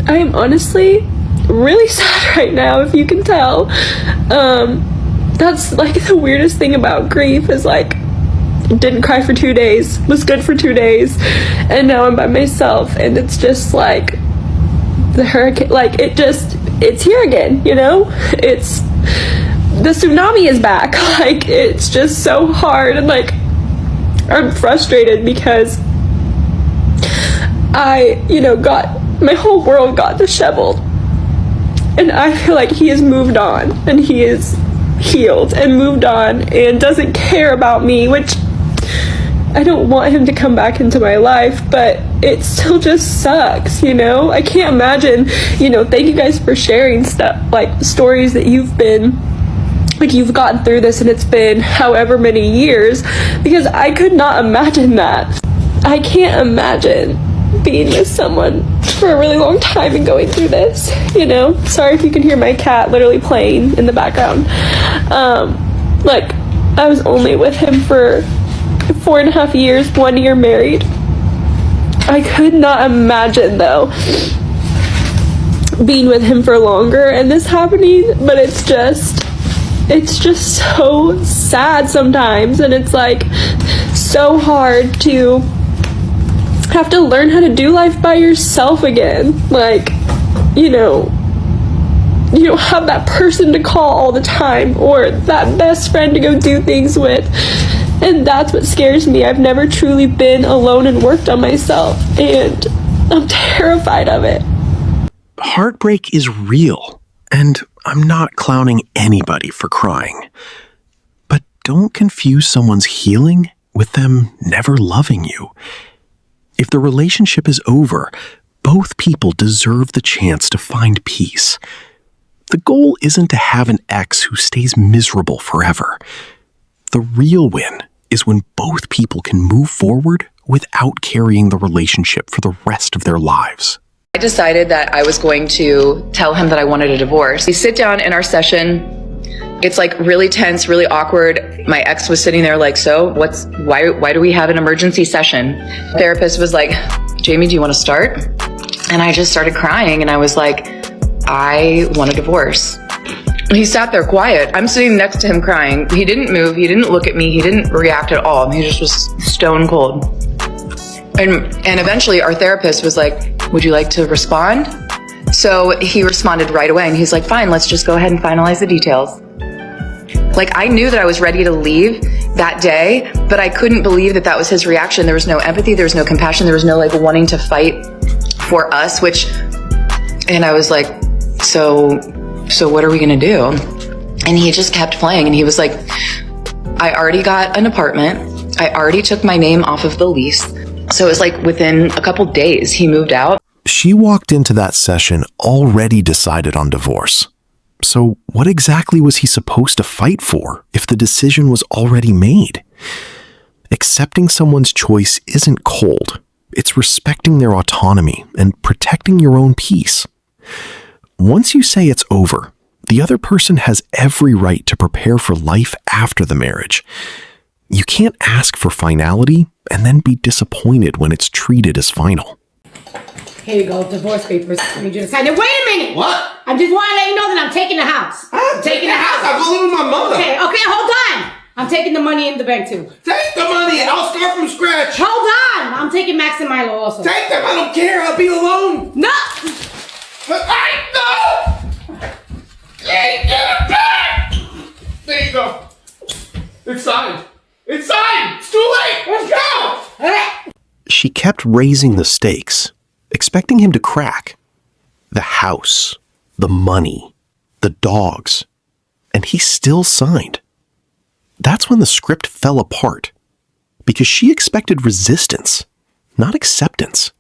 I am honestly really sad right now, if you can tell. That's like the weirdest thing about grief is like, didn't cry for 2 days, was good for 2 days, and now I'm by myself, and it's just like the hurricane, like it's here again, you know? It's, the tsunami is back. Like, it's just so hard, and like, I'm frustrated because I, my whole world got disheveled, and I feel like he has moved on, and he is healed and moved on and doesn't care about me, which I don't want him to come back into my life, but it still just sucks, I can't imagine, thank you guys for sharing stuff, like stories that you've gotten through this, and it's been however many years, because I could not imagine that. I can't imagine being with someone for a really long time and going through this, Sorry if you can hear my cat literally playing in the background. Like, I was only with him for 4.5 years, 1 year married. I could not imagine, though, being with him for longer and this happening, but it's just so sad sometimes, and it's like so hard to have to learn how to do life by yourself again. Like, you don't have that person to call all the time, or that best friend to go do things with, and that's what scares me. I've never truly been alone and worked on myself, and I'm terrified of it. Heartbreak is real, and I'm not clowning anybody for crying. But don't confuse someone's healing with them never loving you. If the relationship is over, both people deserve the chance to find peace. The goal isn't to have an ex who stays miserable forever. The real win is when both people can move forward without carrying the relationship for the rest of their lives. I decided that I was going to tell him that I wanted a divorce. We sit down in our session. It's like really tense, really awkward. My ex was sitting there like, so why do we have an emergency session? The therapist was like, Jamie, do you want to start? And I just started crying, and I was like, I want a divorce. He sat there quiet. I'm sitting next to him crying. He didn't move. He didn't look at me. He didn't react at all. He just was stone cold. And eventually our therapist was like, would you like to respond? So he responded right away, and he's like, fine, let's just go ahead and finalize the details. Like, I knew that I was ready to leave that day, but I couldn't believe that that was his reaction. There was no empathy. There was no compassion. There was no like wanting to fight for us, and I was like, so what are we going to do? And he just kept playing, and he was like, I already got an apartment. I already took my name off of the lease. So it was like within a couple days he moved out. She walked into that session already decided on divorce. So what exactly was he supposed to fight for if the decision was already made? Accepting someone's choice isn't cold. It's respecting their autonomy and protecting your own peace. Once you say it's over, the other person has every right to prepare for life after the marriage. You can't ask for finality and then be disappointed when it's treated as final. Here you go, divorce papers. I need you to sign it. Wait a minute! What? I just want to let you know that I'm taking the house. I'm taking the house. I'm going to live with my mother. Okay, hold on. I'm taking the money in the bank too. Take the money and I'll start from scratch. Hold on. I'm taking Max and Milo also. Take them. I don't care. I'll be alone. No! But no! Hey, get it back! There you go. It's signed. It's signed! It's too late! Let's go! She kept raising the stakes, expecting him to crack. The house, the money, the dogs, and he still signed. That's when the script fell apart, because she expected resistance, not acceptance.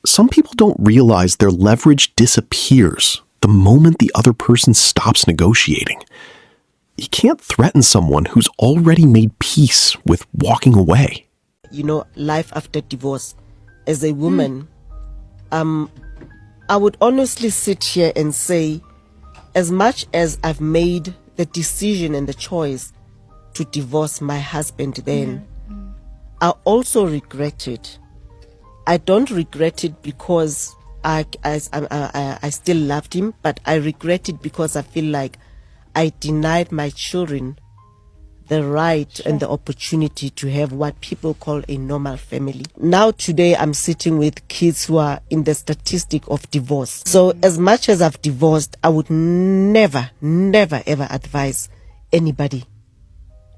Some people don't realize their leverage disappears the moment the other person stops negotiating. You can't threaten someone who's already made peace with walking away. Life after divorce. As a woman, I would honestly sit here and say, as much as I've made the decision and the choice to divorce my husband then, I also regret it. I don't regret it because I still loved him, but I regret it because I feel like I denied my children the right and the opportunity to have what people call a normal family. Now today I'm sitting with kids who are in the statistic of divorce. So as much as I've divorced, I would never ever advise anybody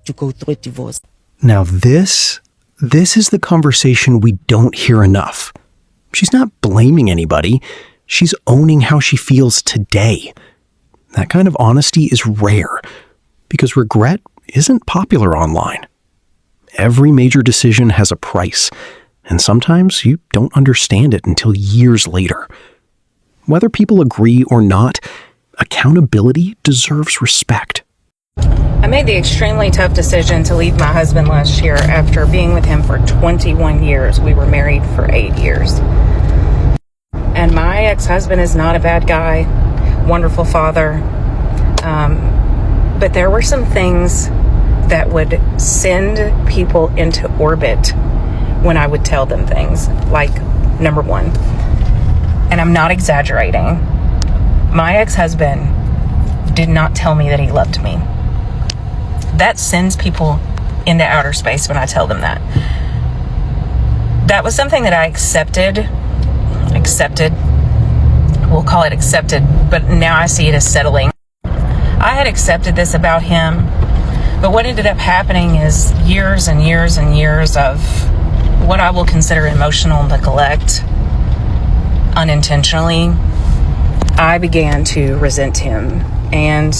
to go through a divorce. Now this is the conversation we don't hear enough. She's not blaming anybody. She's owning how she feels today. That kind of honesty is rare because regret isn't popular online. Every major decision has a price, and sometimes you don't understand it until years later. Whether people agree or not, accountability deserves respect. I made the extremely tough decision to leave my husband last year after being with him for 21 years. We were married for 8 years. And my ex-husband is not a bad guy, wonderful father. But there were some things that would send people into orbit when I would tell them things. Like, number one, and I'm not exaggerating, my ex-husband did not tell me that he loved me. That sends people into outer space when I tell them that. That was something that I accepted, we'll call it accepted, but now I see it as settling. I had accepted this about him, but what ended up happening is years and years and years of what I will consider emotional neglect, unintentionally. I began to resent him, and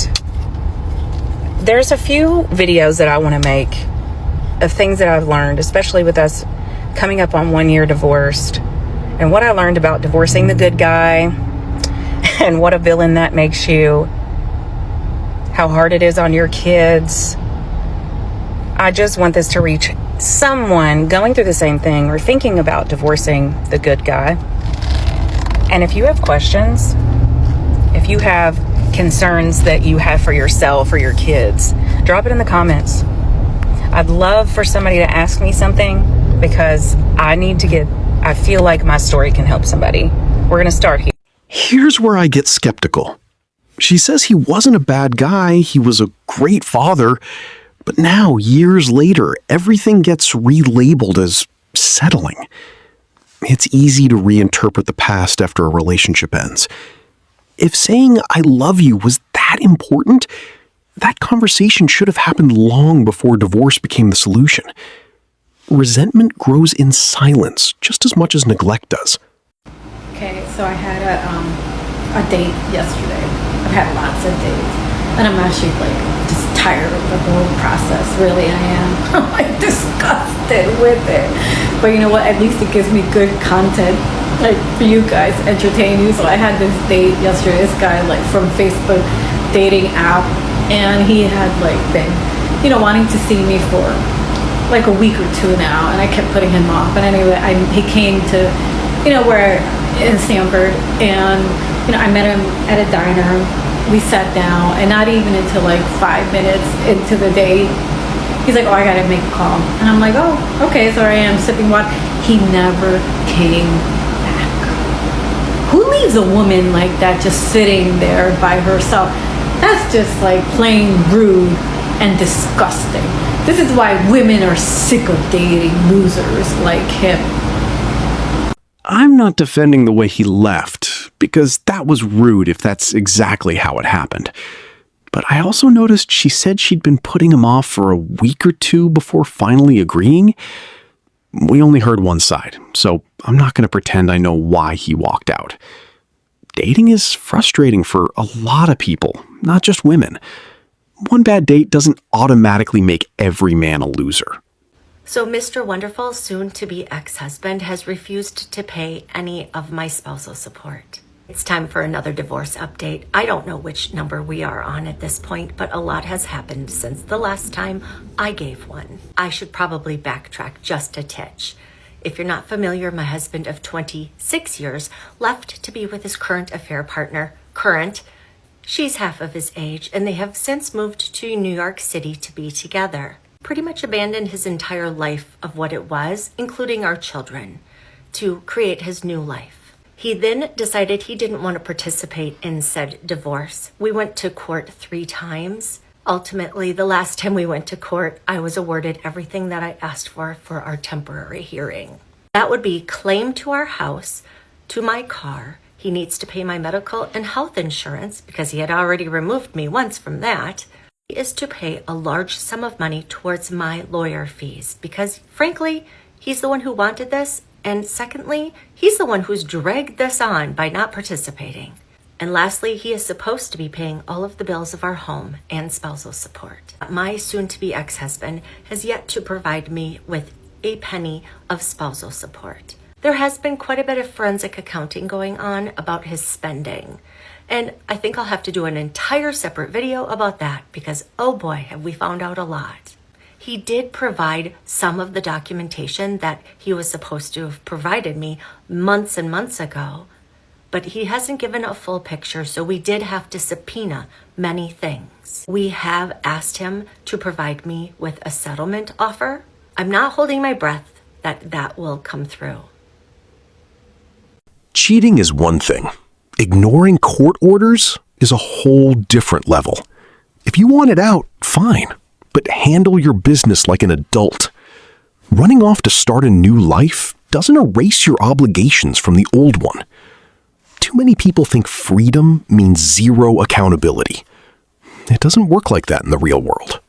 there's a few videos that I want to make of things that I've learned, especially with us coming up on 1 year divorced, and what I learned about divorcing the good guy and what a villain that makes you, how hard it is on your kids. I just want this to reach someone going through the same thing or thinking about divorcing the good guy. And if you have questions, if you have concerns that you have for yourself or your kids, drop it in the comments. I'd love for somebody to ask me something because I feel like my story can help somebody. We're going to start here. Here's where I get skeptical. She says he wasn't a bad guy, he was a great father, but now, years later, everything gets relabeled as settling. It's easy to reinterpret the past after a relationship ends. If saying I love you was that important, that conversation should have happened long before divorce became the solution. Resentment grows in silence just as much as neglect does. Okay, so I had a date yesterday. I've had lots of dates, and I'm actually just tired of the whole process. Really, I am. I'm disgusted with it. But you know what? At least it gives me good content, for you guys, entertain you. So I had this date yesterday. This guy, from Facebook dating app, and he had been, wanting to see me for a week or two now, and I kept putting him off. But anyway, he came to, where in Stanford, and I met him at a diner. We sat down, and not even until 5 minutes into the date, he's like, "Oh, I gotta make a call," and I'm like, "Oh, okay." So I am sipping water. He never came back. Who leaves a woman like that just sitting there by herself? That's just plain rude and disgusting. This is why women are sick of dating losers like him. I'm not defending the way he left, because that was rude if that's exactly how it happened. But I also noticed she said she'd been putting him off for a week or two before finally agreeing. We only heard one side, so I'm not going to pretend I know why he walked out. Dating is frustrating for a lot of people, not just women. One bad date doesn't automatically make every man a loser. So Mr. Wonderful's soon-to-be ex-husband has refused to pay any of my spousal support. It's time for another divorce update. I don't know which number we are on at this point, but a lot has happened since the last time I gave one. I should probably backtrack just a titch. If you're not familiar, my husband of 26 years left to be with his current affair partner, she's half of his age, and they have since moved to New York City to be together. Pretty much abandoned his entire life of what it was, including our children, to create his new life. He then decided he didn't want to participate in said divorce. We went to court 3 times. Ultimately, the last time we went to court, I was awarded everything that I asked for our temporary hearing. That would be claim to our house, to my car. He needs to pay my medical and health insurance because he had already removed me once from that. He is to pay a large sum of money towards my lawyer fees because, frankly, he's the one who wanted this. And secondly, he's the one who's dragged this on by not participating. And lastly, he is supposed to be paying all of the bills of our home and spousal support. My soon-to-be ex-husband has yet to provide me with a penny of spousal support. There has been quite a bit of forensic accounting going on about his spending. And I think I'll have to do an entire separate video about that because, oh boy, have we found out a lot. He did provide some of the documentation that he was supposed to have provided me months and months ago, but he hasn't given a full picture, so we did have to subpoena many things. We have asked him to provide me with a settlement offer. I'm not holding my breath that that will come through. Cheating is one thing. Ignoring court orders is a whole different level. If you want it out, fine, but handle your business like an adult. Running off to start a new life doesn't erase your obligations from the old one. Too many people think freedom means zero accountability. It doesn't work like that in the real world.